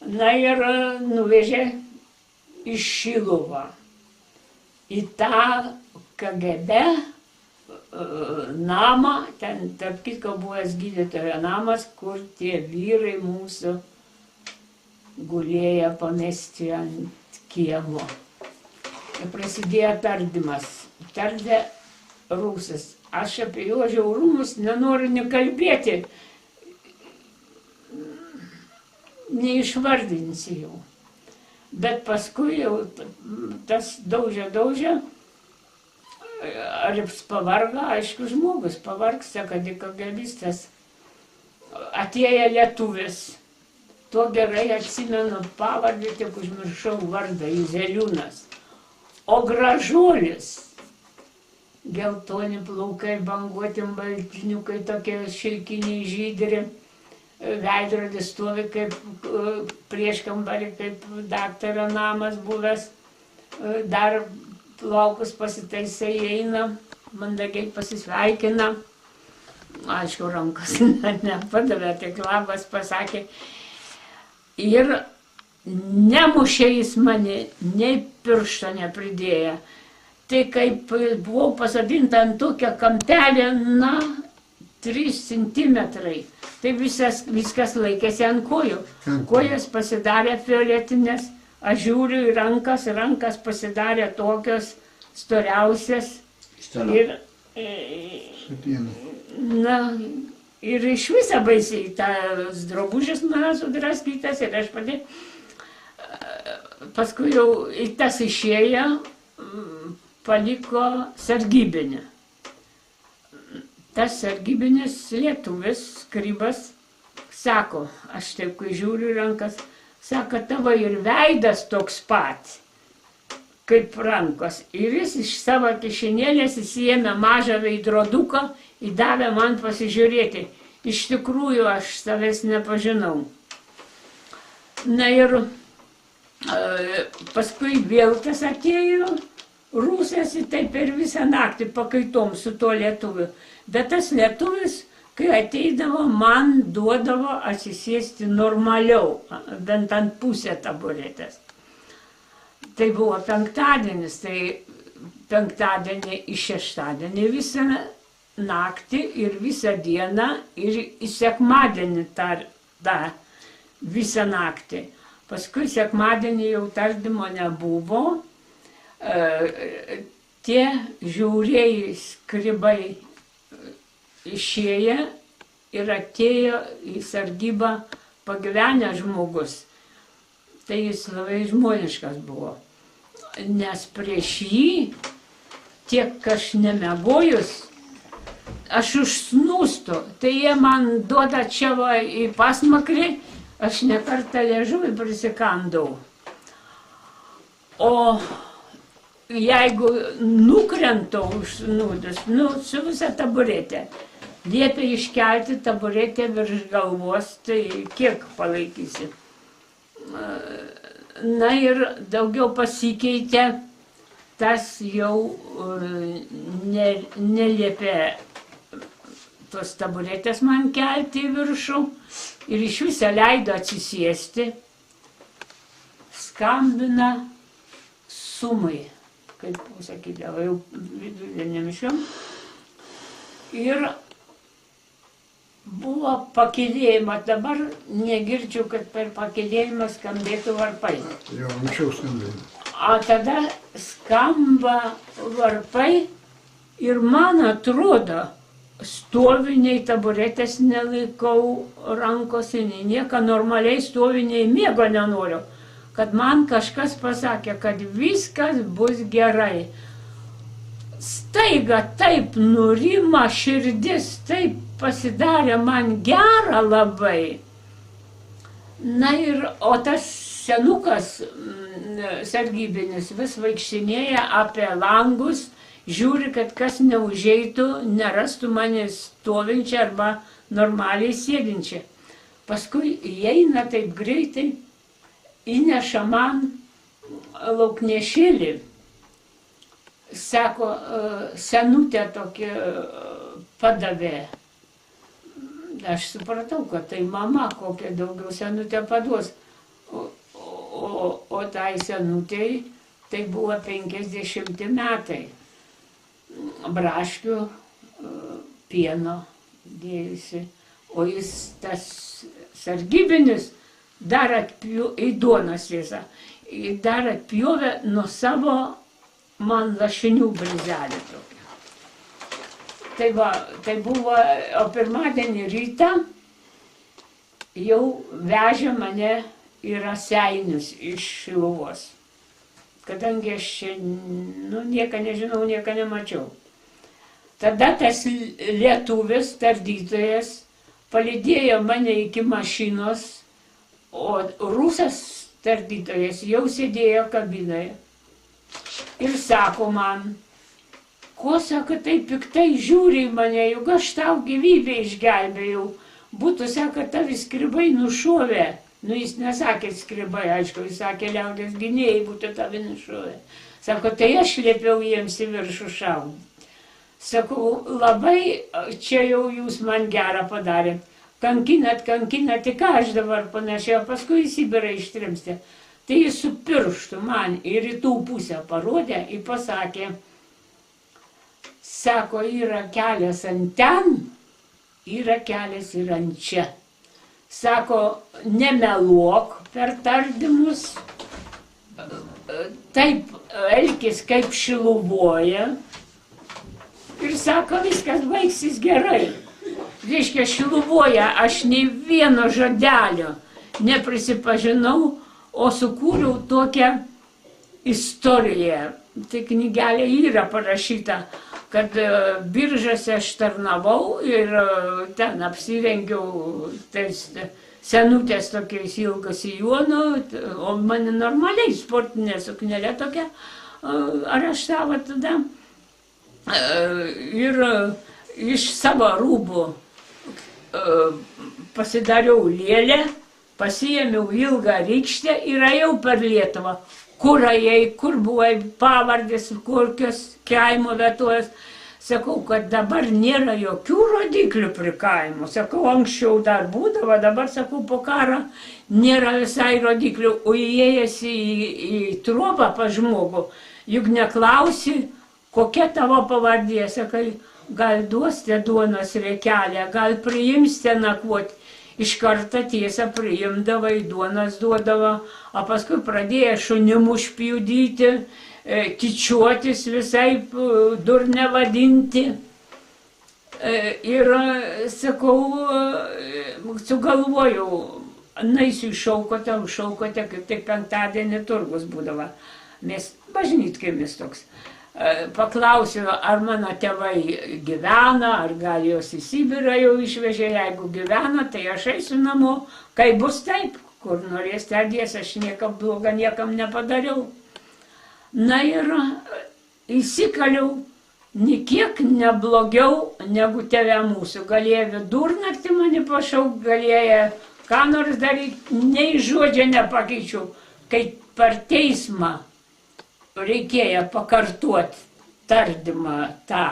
Na ir nuvežė į Šiluvą. Į tą KGB namą, ten tarp kitko buvęs gydytojo namas, kur tie vyrai mūsų gulėjo pamesti ant kiemo. Ir prasidėjo tardymas. Tardė rusas. Aš apie jo žiaurumus nenoriu nekalbėti. Neišvardinsiu jau. Bet paskui jau tas daužė. Ar jis pavarga, aišku, žmogus pavargsta, kad KGBistas. Atėjo lietuvis. Tuo gerai atsimenu pavardį, tik užmiršau vardą, Juzeliūnas. O gražuolis. Geltoni plaukai, banguotim baltiniukai, tokie šilkiniai žydri. Veidrodis stovi kaip prieškambarį, kaip daktaro namas buvęs. Dar plaukus pasitaisai, eina, mandagiai pasisveikina. Aišku, rankos nepadavė, tik labas pasakė. Ir nemušė jis mane, nei piršto nepridėjo. Tai kaip buvau pasodinta ant tokio kampelio, 3 centimetrai. Tai viskas laikėsi ant kojų. Kojos pasidarė fioletinės. Aš žiūriu į rankas pasidarė tokios storiausias. Ir iš viso baisiai, tas drabužis mano sudraskytas ir aš pati. Paskui jau tas išėjo, paliko sargybinį. Tas sargybinis lietuvis, skrybas, sako, aš taip, kai žiūriu į rankas, sako, tavo ir veidas toks pat, kaip rankos. Ir jis iš savo kišenėlės įsiėmė mažą veidroduką, įdavė man pasižiūrėti. Iš tikrųjų, aš savęs nepažinau. Na ir paskui vėl tas atėjo, rusas ir taip per visą naktį pakaitom su tuo lietuviu. Bet tas lietuvis, kai ateidavo, man duodavo atsisėsti normaliau, bent ant pusę taburetės. Tai buvo penktadienis, tai penktadienį į šeštadienį visą naktį ir visą dieną ir į sekmadienį tą visą naktį. Paskui sekmadienį jau tardymo nebuvo, tie žiauriai skribai išėjo ir atėjo į sargybą pagyvenęs žmogus. Tai jis labai žmoniškas buvo. Nes prieš jį, tiek aš nemegojus, aš užsnūstu. Tai jie man duoda čia va į pasmakrį, aš ne kartą liežuvį prisikandau. O jeigu nukrentau užsnūdus, su visa taburetė, liepė iškelti taburetę virš galvos, tai kiek palaikysi. Na ir daugiau pasikeitė, tas jau neliepė tos taburetės man kelti į viršų ir iš viso leido atsisėsti, skambina sumai, kaip sakydavo, jau vidudienio mišiom. Ir buvo pakylėjimas, dabar negirdžiu, kad per pakylėjimą skambėtų varpai. Jo, anksčiau skambėjo. O tada skamba varpai ir man atrodo, stoviniai taburetės nelaikau rankose, nieko normaliai stoviniai miego nenoriu. Kad man kažkas pasakė, kad viskas bus gerai. Staiga taip nurima širdis, taip pasidarė man gera labai. Na ir, o tas senukas sargybinis vis vaikštinėja apie langus, žiūri, kad kas neužeitų, nerastų mane stovinčią arba normaliai sėdinčią. Paskui įeina taip greitai, įneša man lauknešėlį. Sako, senutė tokia padavė. Aš supratau, kad tai mama kokia daugiau senutė paduos. O tai senutei tai buvo 50 metai. Braškių, pieno dėjusi. O jis tas sargybinis dar į duonos tiesą. Dar atpjovė nuo savo man lašinių brizelį tokia. Tai va, tai buvo, o pirmadienį rytą jau vežė mane į Raseinius iš Šiluvos. Kadangi aš čia, nieką nežinau, nieką nemačiau. Tada tas lietuvis, tardytojas, palydėjo mane iki mašinos, o rusas tardytojas jau sėdėjo kabinoje. Ir sako man, ko sako, taip piktai žiūri į mane, juk aš tau gyvybę išgelbėjau. Būtų, sako, tavi skribai nušovė. Jis nesakė skribai, aišku, jis sakė, liaudės gynėjai būtų tavi nušovė. Sako, tai aš liepiau jiems į viršų šaudyti. Sakau, labai čia jau jūs man gerą padarėt. Kankinat, tik aš dabar panašiai, o paskui į Sibirą ištrimstė. Tai jis su pirštu man į rytų pusę parodė ir pasakė, sako, yra kelias ant ten, yra kelias ir ant čia. Sako, nemeluok per tardymus, taip elkis kaip Šiluvoje. Ir sako, viskas baigsis gerai. Reiškia, Šiluvoje aš nei vieno žodelio neprisipažinau, o sukūriau tokią istoriją. Tai knygelė yra parašyta, kad Biržuose aš tarnavau ir ten apsirengiau senutės tokiais ilgas sijonų, o mane normaliai sportinė suknelė tokia areštavo tada. Ir iš savo rūbų pasidariau lėlę, pasiėmiau ilgą rykštę ir ėjau per Lietuvą. Kur ėjai, kur buvai, pavardės, kokios kaimo vietovės. Sakau, kad dabar nėra jokių rodiklių prie kaimo. Sakau, anksčiau dar būdavo, dabar, sakau, po karo nėra visai rodiklių. O įėjęs į trobą pas žmogų, juk neklausi, kokia tavo pavardė. Sakai, gal duosite duonos riekelę, gal priimsite nakvoti. Iš karto tiesą priimdavo, duonas duodavo, o paskui pradėjo šunimu špjudyti, tyčiotis visai durne vadinti. Ir, sakau, sugalvojau, naisiu į Šaukotę, kaip tik penktadienį turgus būdavo. Mes bažnytkėmis toks. Paklausiau, ar mano tėvai gyvena, ar gal jos į Sibirą jau išvežė, jeigu gyvena, tai aš eisiu namo, kai bus taip, kur norės tėdės, aš niekam blogą niekam nepadariau. Na ir įsikaliau, niekiek neblogiau negu tėvė mūsų. Galėjo vidurnaktį mane pašaukti, galėjo ką nors daryti, nei žodžio nepakeičiau, kai per teismą reikėjo pakartoti tardymą tą,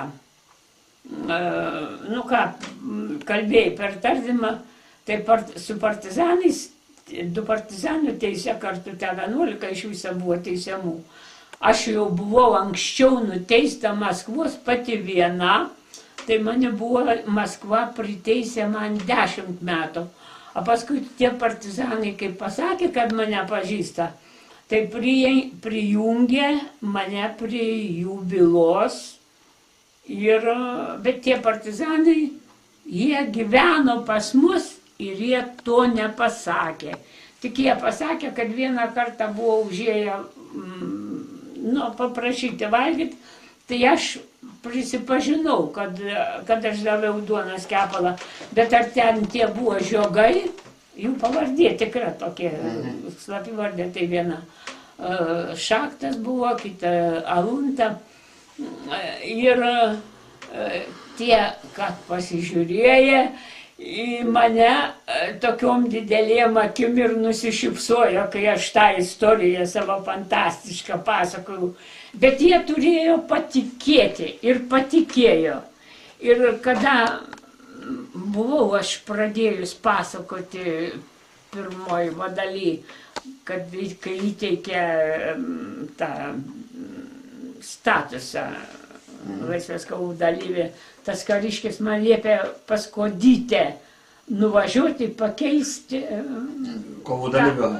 kalbėjai per tardymą, tai su partizanais, 2 partizanų teisė kartu, te 11 iš viso buvo teisiamų. Aš jau buvau anksčiau nuteista Maskvos pati viena, tai mane buvo Maskva priteisė man 10 metų. O paskui tie partizanai, kaip pasakė, kad mane pažįsta, tai prijungė mane prie jų bylos. Bet tie partizanai, jie gyveno pas mus ir jie to nepasakė. Tik jie pasakė, kad vieną kartą buvo užėję paprašyti valgyti, tai aš prisipažinau, kad aš daviau duonos kepalą, bet ar ten tie buvo žiogai, jų pavardė tikra tokia, slapyvardė, tai viena Šaktas buvo, kita Alunta. Ir tie, kad pasižiūrėję į mane tokiom didelėm akim ir nusišypsojo, kai aš tą istoriją savo fantastišką pasakojau. Bet jie turėjo patikėti ir patikėjo. Ir kada buvau aš pradėjus pasakoti pirmoji daly, kad kai įteikė tą statusą Laisvės kovų dalyvį, tas kariškis man liepė pas Kodytę nuvažiuoti, pakeisti kovų dalyvio.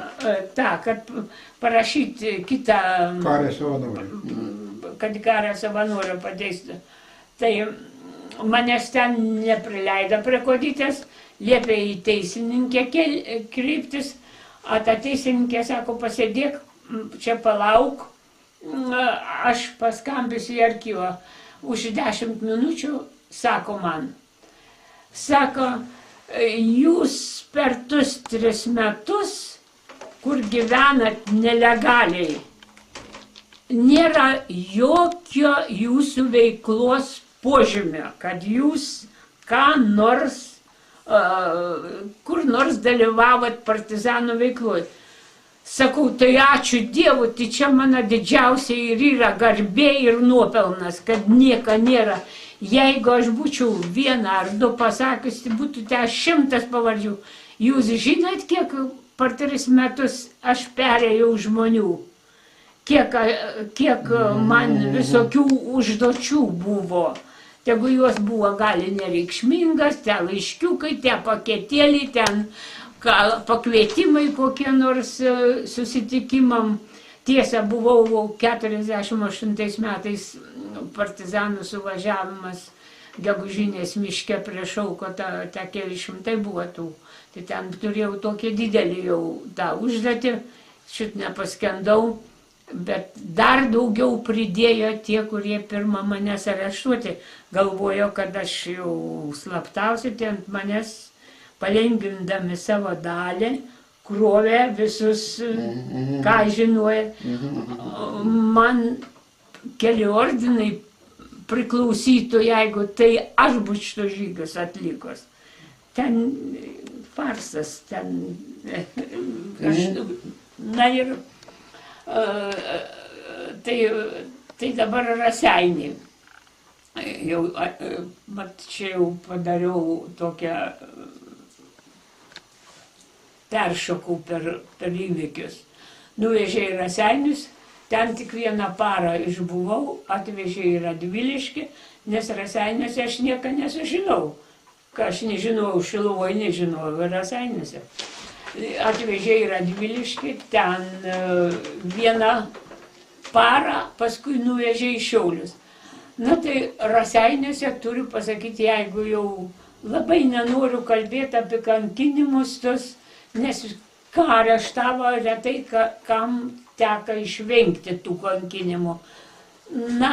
Kad parašyti kitą, Kario savanorių. kad kario savanorių pateistų. Tai manęs ten neprileido prie Kodytės, liepė į teisininkę kreiptis, o ta teisininkė sako, pasėdėk, čia palauk, aš paskambinsiu į archyvą. Už 10 minučių, sako man, sako, jūs per tuos 3 metus, kur gyvenat nelegaliai, nėra jokio jūsų veiklos požymio, kad jūs ką nors, kur nors dalyvavot partizanų veikloje. Sakau, tai ačiū Dievui, tai čia mano didžiausia ir yra garbė ir nuopelnas, kad nieko nėra. Jeigu aš būčiau 1 ar 2 pasakius, tai būtų 100 pavardžių. Jūs žinot, kiek per 3 metus aš perėjau žmonių, kiek man visokių užduočių buvo. Tegu jos buvo gali nereikšmingas, tie laiškiukai, tie paketėliai, ten pakvietimai kokie nors susitikimam. Tiesa, buvau 48 metais partizanų suvažiavimas Gegužinės miške prie Šauko, ta keli šimtai buvo tų. Tai ten turėjau tokį didelį jau tą užduotį, šit nepaskendau, bet dar daugiau pridėjo tie, kurie pirmą manęs areštuoti. Galvojo, kad aš jau slaptausiu, tai ant manęs palengvindami savo dalį, krovė visus, ką žinoja. Man keli ordinai priklausytų, jeigu tai aš būčiau žygius atlikos. Ten farsas, ten... Na ir... Tai dabar Raseiniai. Jau, čia jau padariau tokią... peršokau per įvykius. Nuvežė į Raseinius, ten tik 1 parą išbuvau, atvežė į Radviliškį, nes Raseiniuose aš nieko nesužinau. Ką aš nežinau, Šiluvoj nežinau, Raseiniuose. Atvežė į Radviliškį, ten 1 parą, paskui nuvežė į Šiaulius. Na tai Raseiniuose turiu pasakyti, jeigu jau labai nenoriu kalbėti apie kankinimus tos, nes ką areštavo retai, kam teka išvengti tų kankinimų. Na,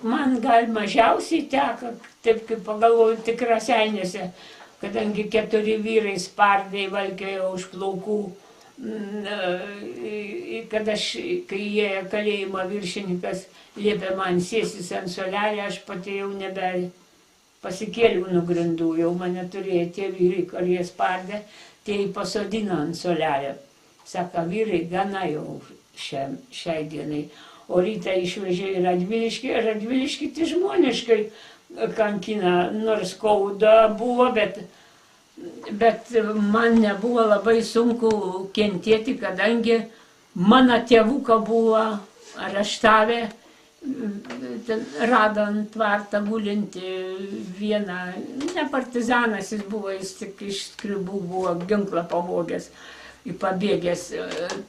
man gal mažiausiai teka, taip kaip pagalvoju, tik Raseiniuose, kadangi 4 vyrai spardė valkiojo už plaukų, kai įėjo kalėjimo viršininkas liepė man sėstis ant suolelio, aš pati jau nebe pasikėliau nuo grindų, jau mane turėjo tie vyrai, kurie spardė, tie pasodino ant suolelio. Sako, vyrai, gana jau šiai dienai. O rytą išvežė į Radviliškį. Radviliškį tai žmoniškai kankina, nors skauda buvo, bet man nebuvo labai sunku kentėti, kadangi mano tėvuką buvo areštavę ten rado ant tvartą gulinti vieną, ne partizanas jis buvo, jis tik iš Skribų buvo ginklą pavogęs, pabėgęs,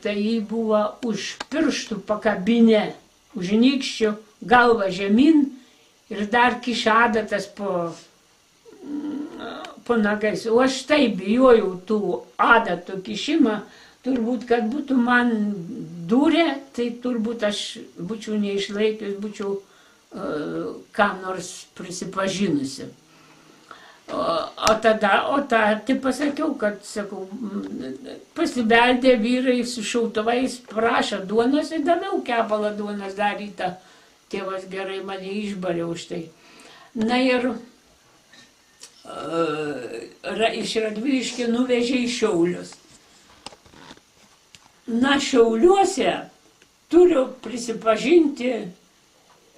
tai jį buvo už pirštų pakabinę, už nykščių, galva žemyn ir dar kiša adatas po nagais. O aš taip bijojau tų adatų kišimą, turbūt, kad būtų man durė, tai turbūt aš būčiau neišlaikius, būčiau ką nors prisipažinusi. O tai pasakiau, kad, sakau, pasibeldė vyrai su šautuvais, prašo duonos ir daviau kepalą duonos darytą. Tėvas gerai mane išbarė už tai. Na ir iš Radviliškio nuvežė į Šiaulius. Na, Šiauliuose turiu prisipažinti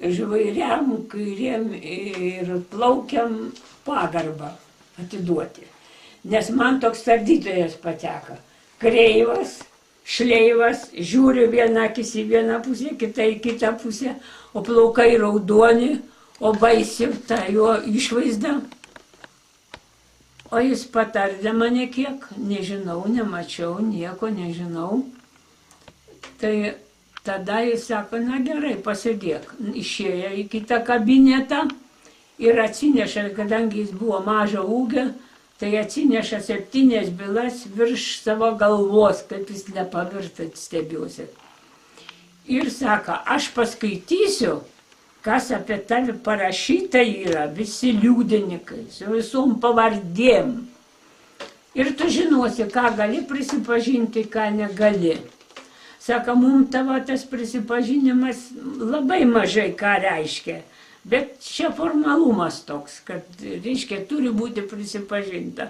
žvairiam, kairiem ir plaukiam pagarbą atiduoti. Nes man toks tardytojas pateka. Kreivas, šleivas, žiūriu vieną akis į vieną pusę, kitą į kitą pusę, o plaukai raudoni, o baisi ta jo išvaizda. O jis patardė mane kiek, nežinau, nemačiau, nieko nežinau. Tai tada jis sako, na gerai, pasėdėk. Išėjo į kitą kabinetą ir atsineša, kadangi jis buvo mažo ūgio, tai atsineša 7 bylas virš savo galvos, kaip jis nepavirta, stebiuosi. Ir sako, aš paskaitysiu, kas apie tave parašyta yra, visi liudininkai, su visom pavardėm. Ir tu žinosi, ką gali prisipažinti, ką negali. Sako, mums tavo tas prisipažinimas labai mažai ką reiškia, bet čia formalumas toks, kad, reiškia, turi būti prisipažinta.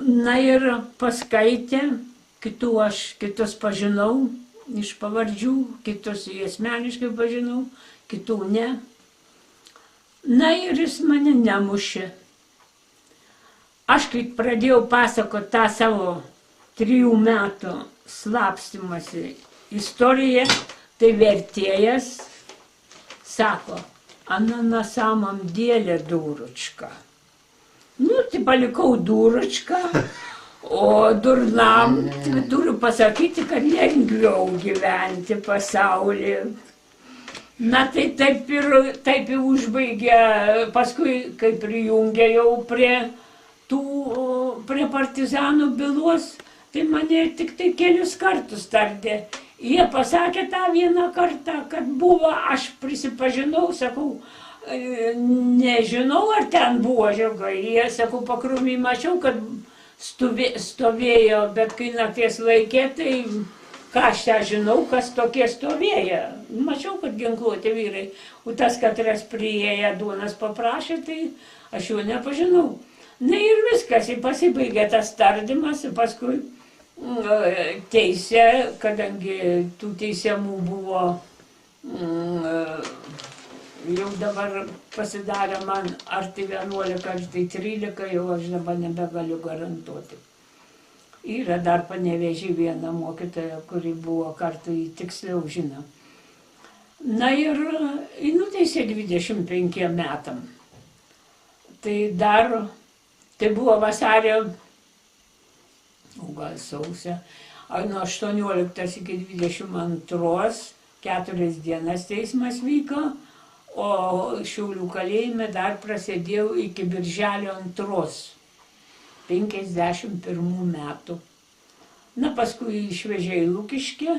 Na ir paskaitė, kitus pažinau iš pavardžių, kitus asmeniškai pažinau, kitų ne. Na ir jis mane nemušė. Aš kai pradėjau pasakoti tą savo 3 metų slapstymasi istoriją, tai vertėjas sako, ana na samom dėlė duručka. Nu, tai palikau duručką, o durnam turiu pasakyti, kad lengviau gyventi pasaulyje. Na tai taip ir užbaigė, paskui kaip prijungė jau prie partizanų bylos, tai mane tik tai kelius kartus tardė. Jie pasakė tą vieną kartą, kad buvo, aš prisipažinau, sakau, nežinau, ar ten buvo žiogai. Jie, sakau, pakrūmį mačiau, kad stovėjo, bet kai nakties laikė, tai ką aš tą žinau, kas tokie stovėjo. Mačiau, kad ginkluoti vyrai. O tas, katras priėję duonas paprašė, tai aš jo nepažinau. Na ir viskas, pasibaigė tas tardymas, paskui teisė, kadangi tų teisiamų buvo jau dabar pasidarė man arti 11, arti 13, jau aš dabar nebegaliu garantuoti. Yra dar Panevėžy viena mokytoja, kuri buvo kartu, jį tiksliau žino. Na ir nuteisė 25 metam. Tai buvo vasario, o gal sausio, nuo 18 iki 22, 4 dienas teismas vyko, o Šiaulių kalėjime dar prasidėjo iki birželio 2, 51 metų. Na, paskui išvežė į Lukiškę,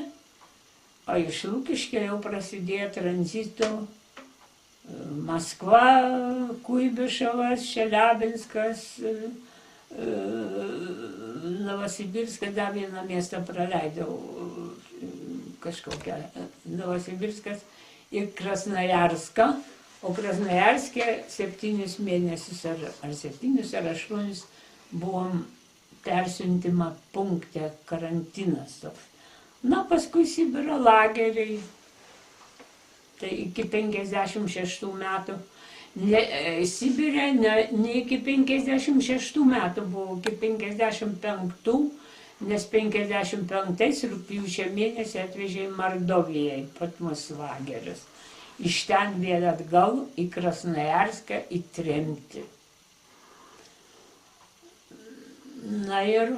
o iš Lukiškė jau prasidėjo tranzito Maskva, Kuibyševas, Čeliabinskas, Novosibirskas, dar vieną miestą praleidau kažkokią, Novosibirskas ir Krasnojarską, o Krasnojarske 7 mėnesius ar 7 ar 8 buvom persiuntimo punkte, karantinas toks. Na, paskui Sibiro lageriai, tai iki 56 metų. Sibire ne iki 56 metų buvo, iki 55 nes 55 rugpjūčio mėnesį atvežė į Mordovijai Patmos lageris. Iš ten vėl atgal į Krasnojarską į tremtį. Na ir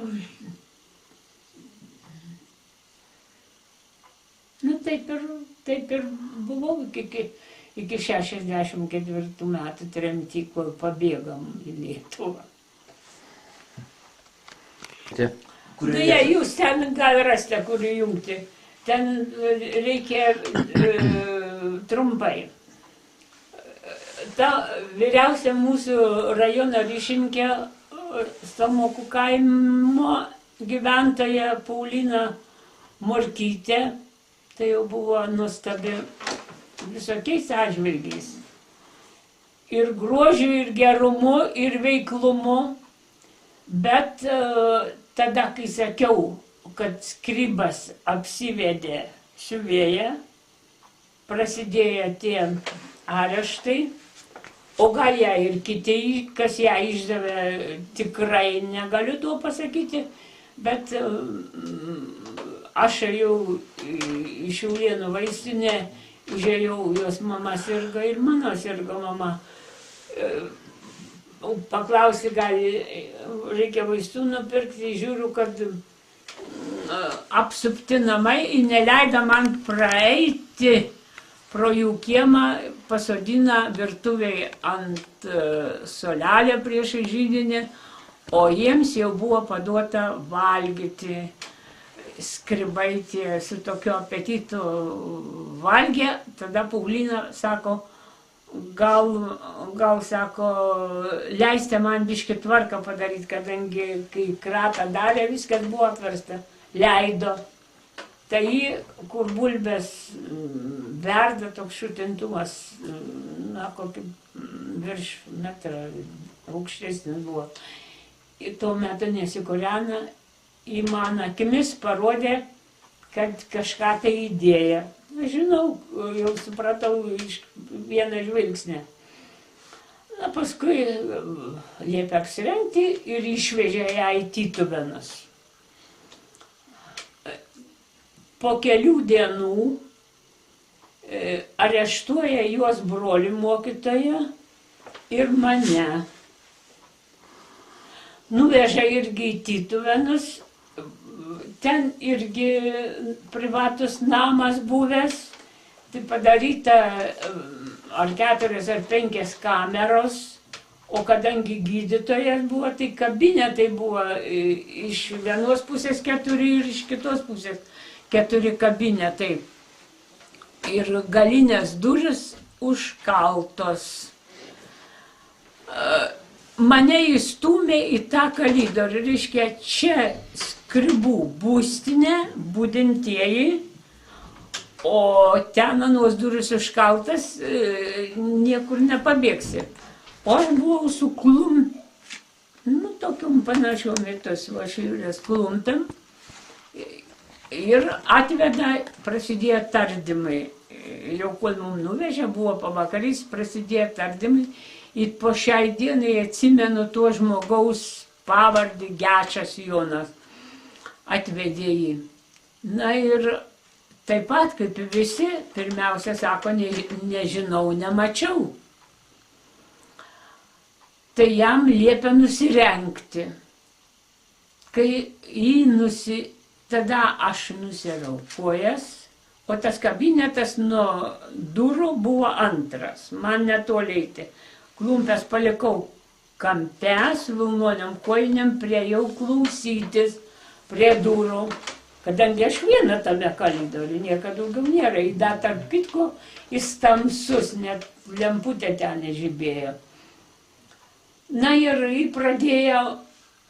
taip ir buvau iki 64 metų tremtį, kol pabėgam į Lietuvą. Ja, jūs ten gal rasite, kur įjungti. Ten reikia trumpai. Ta vyriausia mūsų rajono ryšininkė, Stamokų kaimo gyventoja Paulina Morkytė, tai jau buvo nuostabi visokiais atžvilgiais. Ir grožiu, ir gerumu, ir veiklumu. Bet tada, kai sakiau, kad Skribas apsivedė siuvėją, prasidėjo tie areštai, o gal ją ir kiti, kas ją išdavė, tikrai negaliu to pasakyti, bet aš ėjau į Šiaulėnų vaistinę, užėjau, jos mama sirgo ir mano sirgo mama. Paklausi, gal reikia vaistų nupirkti, žiūriu, kad apsupti namai neleido man praeiti pro jų kiemą, pasodina virtuviai ant solelio priešai židinį, o jiems jau buvo paduota valgyti. Skribaitė su tokiu apetitu valgė, tada Paulina sako, gal sako, leiste man biškį tvarką padaryti, kadangi kai kratą darė, viskas buvo atversta, leido. Tai jį, kur bulbės verda, toks šutintuvas, na, kokį virš metrą aukštesnis buvo. Ir tuo metu nesikūrena, į man akimis parodė, kad kažką tai įdėjo. Aš žinau, jau supratau iš vieną žvilgsnį. Na, paskui liepė apsirengti ir išvežė ją į Tytuvėnus. Po kelių dienų areštuoja juos brolį mokytoją ir mane. Nuveža irgi į Tytuvėnus, ten irgi privatus namas buvęs, tai padaryta ar 4 ar 5 kameros, o kadangi gydytojas buvo, tai kabinetai buvo iš vienos pusės 4 ir iš kitos pusės 4 kabinetai. Ir galinės durys užkaltos. Mane įstūmė į tą kalidorių, reiškia, čia Skribų būstinė, budintieji, o ten anos durys užkaltas, niekur nepabėgsi. O aš buvau su tokiom panašiom vietos vašiūrės klumpėm. Ir atveda, prasidėjo tardymai. Jau kol mums nuvežė, buvo pavakarys, prasidėjo tardymai. Ir po šiai dienai atsimenu to žmogaus pavardį Gečas Jonas. Atvedė jį. Na ir taip pat, kaip visi, pirmiausia sako, nežinau, nemačiau. Tai jam liepia nusirengti. Kai jį tada aš nusirau kojas, o tas kabinetas nuo durų buvo antras, man netoli eiti. Klumpes palikau kampe su vilnoniam kojinėm, priejau klausytis prie durų, kadangi aš viena tame kalidoriu, nieko daugiau nėra. Ir dar tarp kitko jis tamsus, net lemputė ten nežibėjo. Na ir jį pradėjo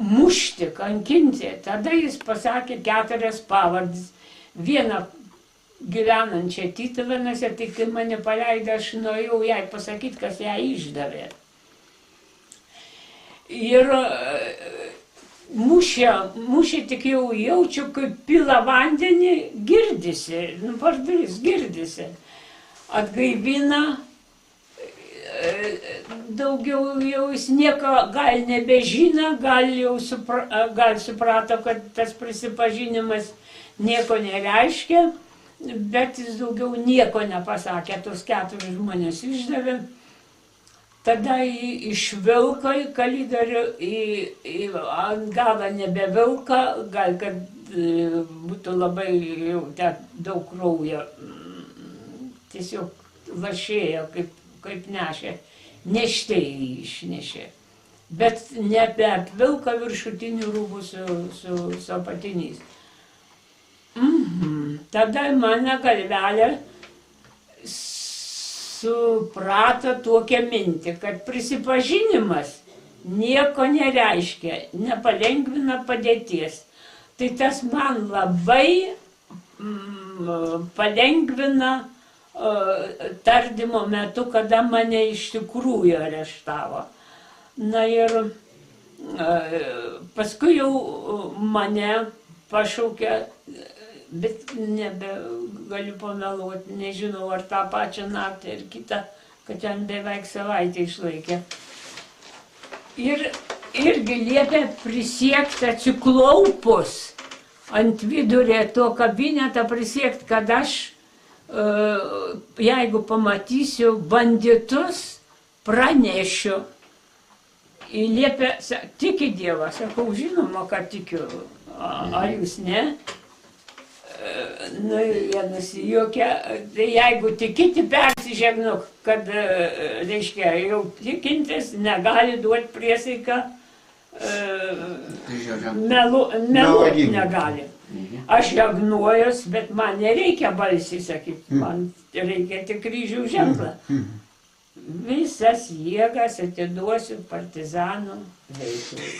mušti, kankinti. Tada jis pasakė 4 pavardės. Vieną gyvenančią Tytuvėnuose, tai kai mane paleido, aš nuėjau jai pasakyti, kas ją išdavė. Ir mušė tik jau jaučiu, kaip pila vandenį, girdisi, parduris girdisi. Atgaivina, daugiau jau jis nieko gal nebežino, gal suprato, kad tas prisipažinimas nieko nereiškia, bet jis daugiau nieko nepasakė, tos 4 žmonės išdavė. Tada jį išvilko į kalidorių, ant galą nebevilko, gal kad būtų labai jau daug kraujo, tiesiog lašėjo, kaip nešė, neštė jį išnešė. Bet nebeapvilko viršutinių rūbų su apatiniais. Tada mano galvelė suprato tokią mintį, kad prisipažinimas nieko nereiškia, nepalengvina padėties. Tai tas man labai palengvina tardymo metu, kada mane iš tikrųjų areštavo. Na ir paskui jau mane pašaukė, bet nebegaliu pameluoti, nežinau, ar tą pačią naktį ir kitą, kad ten beveik savaitę išlaikė. Ir irgi liepė prisiekti atsiklaupus ant vidurė to kabinetą, prisiekti, kad aš, jeigu pamatysiu banditus, pranešiu. Ir liepė, tiki Dievą, sakau, žinoma, kad tikiu, ar jūs ne? Nu, jie nusijuokia, tai jeigu tikiti, persižegnuk, kad, reiškia, jau tikintis negali duoti priesaiką, meluoti negali. Aš jagnuojus, bet man nereikia balsiai sakyti, man reikia tik kryžių ženklą. Visas jėgas atiduosiu partizanų veiklai.